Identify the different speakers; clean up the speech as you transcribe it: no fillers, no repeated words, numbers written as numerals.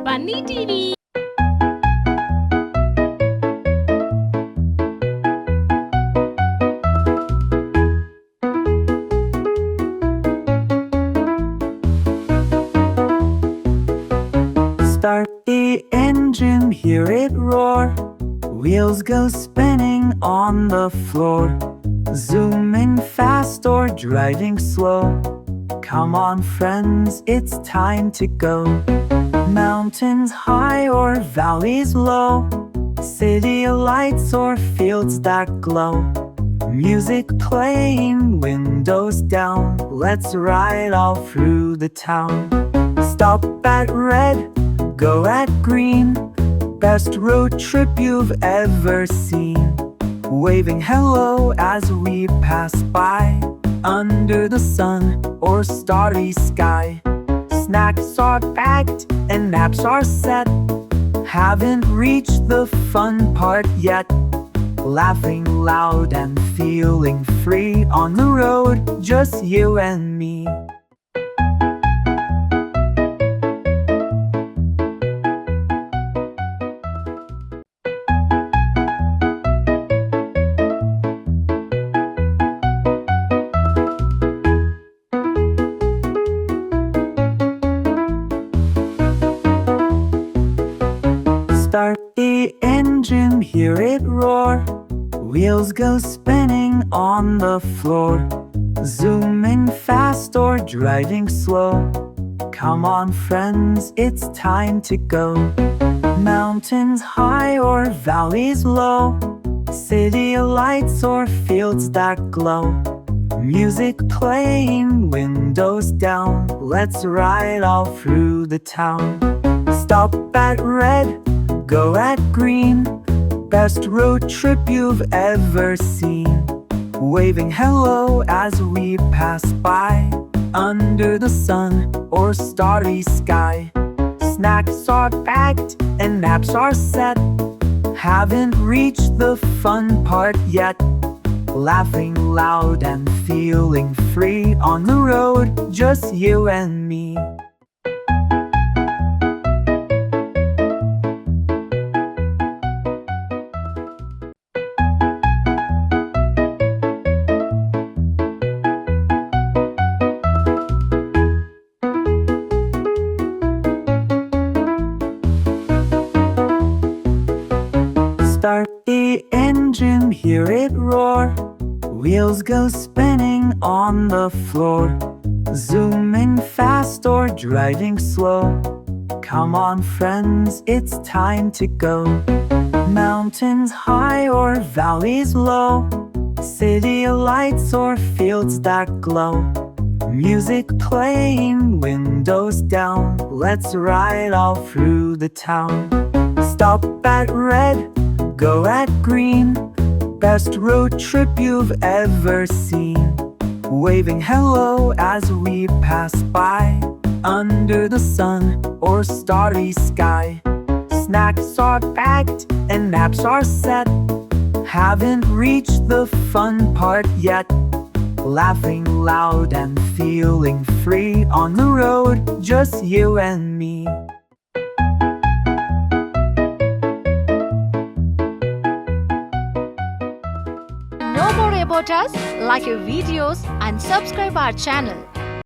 Speaker 1: Bunny TV.
Speaker 2: Start the engine, hear it roar. Wheels go spinning on the floor. Zooming fast or driving slow. Come on friends, it's time to go. Mountains high or valleys low. City lights or fields that glow. Music playing, windows down. Let's ride all through the town. Stop at red, go at green. Best road trip you've ever seen. Waving hello as we pass by. Under the sun or starry sky. Snacks are packed and naps are set. Haven't reached the fun part yet. Laughing loud and feeling free. On the road, just you and me. Start the engine, hear it roar. Wheels go spinning on the floor. Zooming fast or driving slow. Come on friends, it's time to go. Mountains high or valleys low. City lights or fields that glow. Music playing, windows down. Let's ride all through the town. Stop at red, go at green. Best road trip you've ever seen. Waving hello as we pass by. Under the sun or starry sky. Snacks are packed and naps are set. Haven't reached the fun part yet. Laughing loud and feeling free. On the road, just you and me. Start the engine, hear it roar. Wheels go spinning on the floor. Zooming fast or driving slow. Come on friends, it's time to go. Mountains high or valleys low. City lights or fields that glow. Music playing, windows down. Let's ride all through the town. Stop at red, go at green. Best road trip you've ever seen. Waving hello as we pass by. Under the sun or starry sky. Snacks are packed and naps are set. Haven't reached the fun part yet. Laughing loud and feeling free. On the road, just you and me.
Speaker 1: Know more about us, like our videos and subscribe our channel.